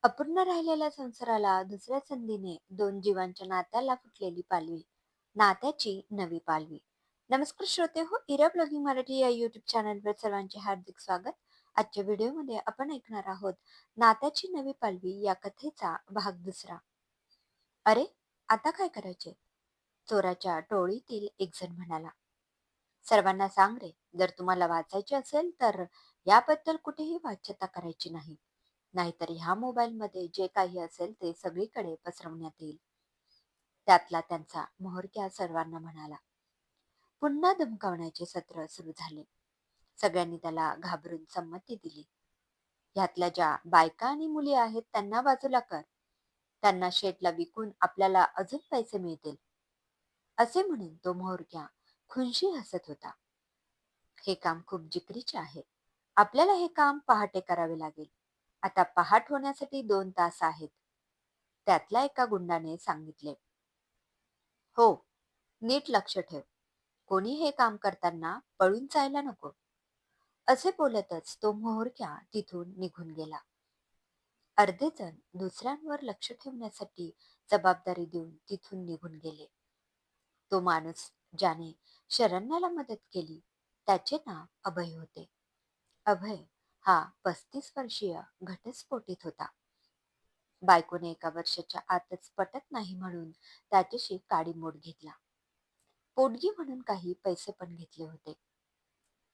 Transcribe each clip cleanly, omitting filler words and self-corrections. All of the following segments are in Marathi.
अपूर्ण राहिलेल्या संसाराला दुसऱ्या संधीने दोन जीवांच्या नात्याला फुटलेली पालवी, नात्याची नवी पालवी. नमस्कार श्रोते हो, इरा ब्लॉगिंग मराठी या युट्यूब चॅनलवर सर्वांचे हार्दिक स्वागत. आजच्या व्हिडिओमध्ये आपण ऐकणार आहोत नात्याची नवी पालवी या कथेचा भाग दुसरा. अरे, आता काय करायचे? चोराच्या टोळीतील एक जण म्हणाला. सर्वांना सांग रे, जर तुम्हाला वाचायचे असेल तर याबद्दल कुठेही वाच्यता करायची नाही. नाहीतर ह्या मोबाईलमध्ये जे काही असेल ते सगळीकडे पसरवण्यात येईल. त्यातला त्यांचा म्होरक्या सर्वांना म्हणाला. पुन्हा धमकावण्याचे सत्र सुरू झाले. सगळ्यांनी त्याला घाबरून संमती दिली. ह्यातल्या ज्या बायका आणि मुली आहेत त्यांना बाजूला कर. त्यांना शेटला विकून आपल्याला अजून पैसे मिळतील, असे म्हणून तो म्होरक्या खुनशी हसत होता. हे काम खूप जिकरीचे आहे. आपल्याला हे काम पहाटे करावे लागेल. आता पहाट होण्यासाठी 2 तास आहेत. त्यातल्या एका गुंडाने सांगितले. हो, नीट लक्ष ठेव. कोणी हे काम करताना पळून जायला नको. असे बोलतच तो म्होरक्या तिथून निघून गेला. अर्धे जण दुसऱ्यांवर लक्ष ठेवण्यासाठी जबाबदारी देऊन तिथून निघून गेले. तो माणूस ज्याने शरण्याला मदत केली त्याचे नाव अभय होते. अभय हा 35 वर्षीय घटस्फोटीत होता. बायकोने 1 वर्षाच्या आतच पटत नाही म्हणून त्याच्याशी काडीमोड घेतला. पोटगी म्हणून काही पैसे पण घेतले होते.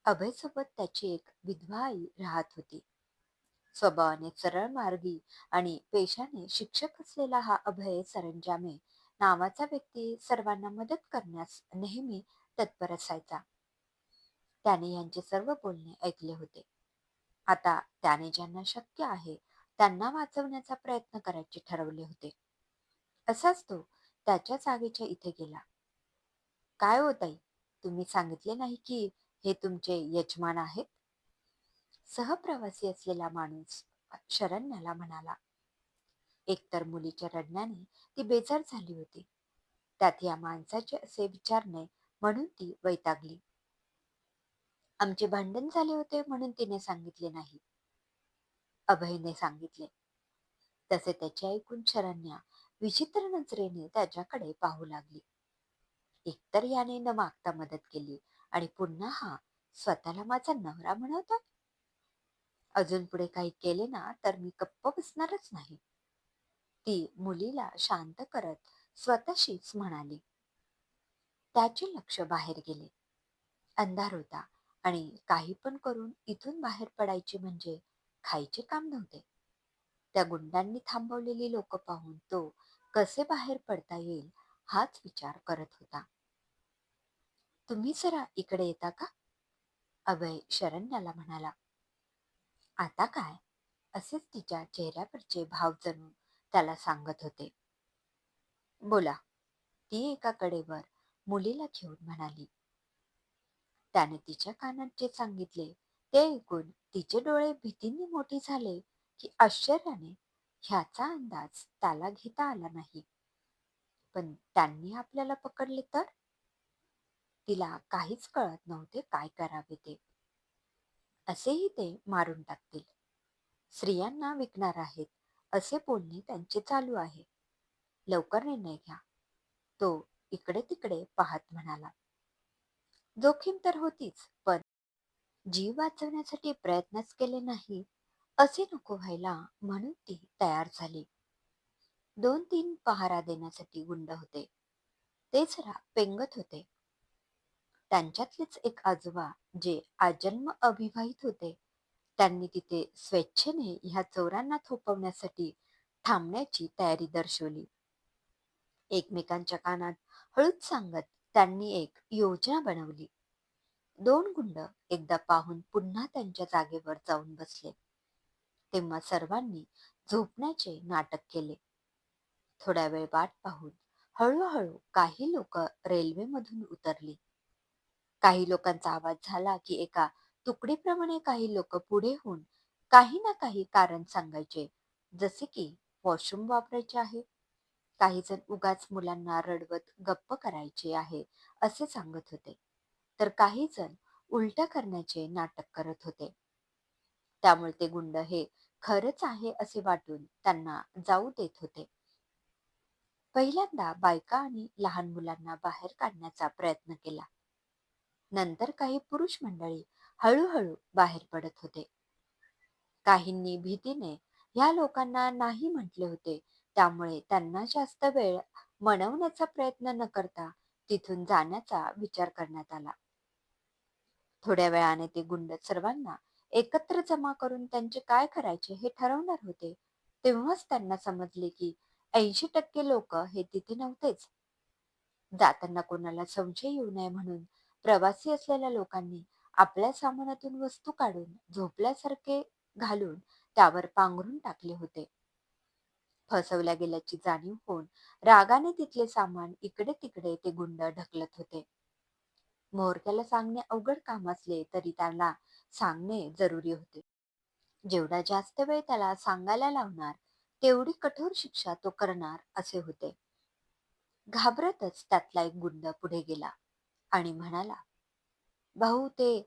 अभय सोबत त्याची एक विधवा आई राहत होती. स्वभावाने सरळ मार्गी आणि पेशाने शिक्षक असलेला हा अभय सरंजामे नावाचा व्यक्ती सर्वांना मदत करण्यास नेहमी तत्पर असायचा. त्याने यांचे सर्व बोलणे ऐकले होते. आता त्याने ज्यांना शक्य आहे त्यांना वाचवण्याचा प्रयत्न करायचे ठरवले होते. असाच तो त्याच्या जागेच्या इथे गेला. काय हो ताई, तुम्ही सांगितले नाही की हे तुमचे यजमान आहेत? सहप्रवासी असलेला माणूस शरण्याला म्हणाला. एकतर मुलीच्या रडण्याने ती बेजार झाली होती. त्यात या माणसाचे असे विचारणे म्हणून ती वैतागली. आमचे भांडण झाले होते म्हणून तिने सांगितले नाही, अभयने सांगितले. तसे त्याचे ऐकून शरण्या विचित्र नजरेने त्याच्याकडे पाहू लागली. एकतर याने न मागता मदत केली आणि पुन्हा हा स्वतःला माझा नवरा म्हणवतो. अजून पुढे काही केले ना तर मी गप्प बसणारच नाही, ती मुलीला शांत करत स्वतःशीच म्हणाली. त्याचे लक्ष बाहेर गेले. अंधार होता आणि काही पण करून इथून बाहेर पडायचे म्हणजे खायचे काम नव्हते. त्या गुंडांनी थांबवलेली लोक पाहून तो कसे बाहेर पडता येईल हाच विचार करत होता. तुम्ही जरा इकडे येता का? अभय शरण्याला म्हणाला. आता काय? असेच तिच्या चेहऱ्यावरचे भाव जणू त्याला सांगत होते. बोला, ती एका कडेवर मुलीला घेऊन म्हणाली. त्याने तिच्या कानात जे सांगितले ते ऐकून तिचे डोळे भीतीने मोठे झाले की आश्चर्याने ह्याचा अंदाज त्याला घेता आला नाही. पण त्यांनी आपल्याला पकडले तर? तिला काहीच कळत नव्हते काय करावे ते. असेही ते मारून टाकतील. स्त्रियांना विकणार आहेत असे बोलणे त्यांचे चालू आहे. लवकर निर्णय घ्या, तो इकडे तिकडे पाहत म्हणाला. जोखीम तर होतीच, पण जीव वाचवण्यासाठी प्रयत्नच केले नाही असे नको व्हायला म्हणून ती तयार झाली. 2-3 पहारा देण्यासाठी गुंड होते. ते जरा पेंगत होते. त्यांच्यातलेच एक आजोबा जे आजन्म अविवाहित होते, त्यांनी तिथे स्वेच्छेने ह्या चोरांना थोपवण्यासाठी थांबण्याची तयारी दर्शवली. एकमेकांच्या कानात हळूच सांगत त्यांनी एक योजना बनवली. 2 गुंड एकदा पाहून पुन्हा त्यांच्या जागेवर जाऊन बसले. तेव्हा सर्वांनी झोपण्याचे नाटक केले. थोड्या वेळ वाट पाहून हळूहळू काही लोक रेल्वेमधून उतरली. काही लोकांचा आवाज झाला की एका तुकडीप्रमाणे काही लोक पुढे होऊन काही ना काही कारण सांगायचे, जसे की वॉशरूम वापरायचे आहे, काही जण उगाच मुलांना रडवत गप्प करायचे आहे असे सांगत होते, तर काही जण उलट्या करण्याचे नाटक करत होते. त्यामुळे ते गुंड हे खरंच आहे असे वाटून त्यांना जाऊ देत होते. पहिल्यांदा बायका आणि लहान मुलांना बाहेर काढण्याचा प्रयत्न केला. नंतर काही पुरुष मंडळी हळूहळू बाहेर पडत होते. काहींनी भीतीने ह्या लोकांना नाही म्हटले होते, त्यामुळे त्यांना जास्त वेळ मनवण्याचा प्रयत्न न करता तिथून जाण्याचा विचार करण्यात आला. थोड्या वेळाने ते गुंड सर्वांना एकत्र जमा करून त्यांचे काय करायचे हे ठरवणार होते. तेव्हाच त्यांना समजले की 80% लोक हे तिथे नव्हतेच. जाताना कोणाला संशय येऊ नये म्हणून प्रवासी असलेल्या लोकांनी आपल्या सामानातून वस्तू काढून झोपल्यासारखे घालून त्यावर पांघरून टाकले होते. फसवल्या गेल्याची जाणीव होऊन रागाने तिथले सामान इकडे तिकडे ते गुंड ढकलत होते. म्होरक्याला सांगणे अवघड काम असले तरी त्याला सांगणे जरुरी होते. जेवढा जास्त वेळ त्याला सांगायला लावणार तेवढी कठोर शिक्षा तो करणार असे होते. घाबरतच त्यातला एक गुंड पुढे गेला आणि म्हणाला, भाऊ ते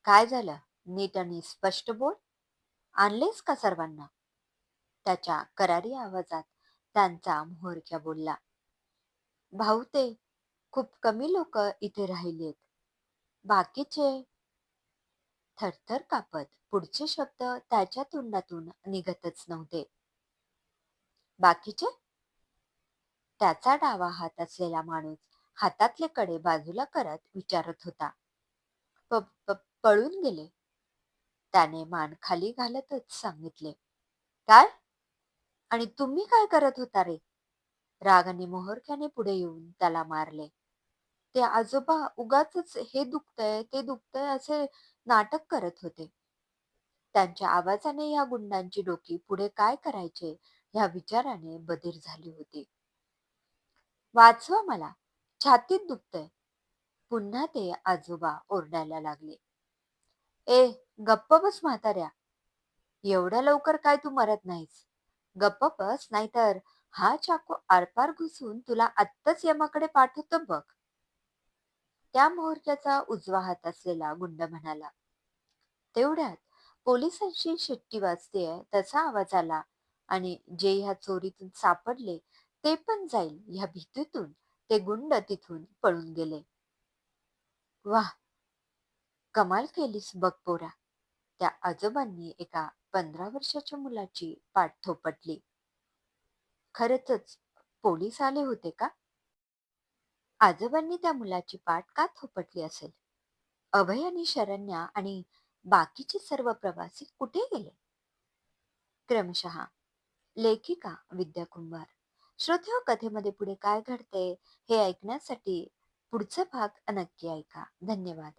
काय झालं? नीट आणि स्पष्ट बोल. आणलेस का सर्वांना? त्याच्या करारी आवाजात त्यांचा म्होरक्या बोलला, भाऊ ते खूप कमी लोक इथे राहिलेत. बाकीचे थरथर कापत पुढचे शब्द त्याच्या तोंडातून निघतच नव्हते. बाकीचे? त्याचा डावा हात असलेला माणूस हातातले कडे बाजूला करत विचारत होता. प प पळून गेले. त्याने मान खाली घालतच सांगितले. काय? आणि तुम्ही काय करत होता रे? रागाने मोहरक्याने पुढे येऊन त्याला मारले. ते आजोबा उगाचच हे दुखतंय ते दुखतंय असे नाटक करत होते. त्यांच्या आवाजाने या गुंडांची डोकी पुढे काय करायचे ह्या विचाराने बधीर झाली होती. वाचवा मला, छातीत दुखतंय. पुन्हा ते आजोबा ओरडायला लागले. ए, गप्प बस म्हाताऱ्या. एवढ्या लवकर काय तू मरत नाहीस. गप्प बस, नाहीतर हा चाकू आरपार घुसून तुला आत्ताच यमाकडे पाठवतो बघ. त्या मुहूर्ताचा उजवा हात असलेला गुंड म्हणाला. तेवढ्यात पोलिसांची शिट्टी वाजतेय तसा आवाज आला आणि जे ह्या चोरीतून सापडले ते पण जाईल ह्या भीतीतून ते गुंड तिथून पळून गेले. वाह, कमाल केलीस बघ पोरा. त्या आजोबांनी एका 15 वर्षाच्या मुलाची पाठ थोपटली. खरंच पोलीस आले होते का? आजोबांनी त्या मुलाची पाठ का थोपटली असेल? अभय आणि शरण्या आणि बाकीचे सर्व प्रवासी कुठे गेले? क्रमशः लेखिका विद्या कुंभार. श्रोते कथेमध्ये पुढे काय घडते हे ऐकण्यासाठी पुढचा भाग नक्की ऐका. धन्यवाद.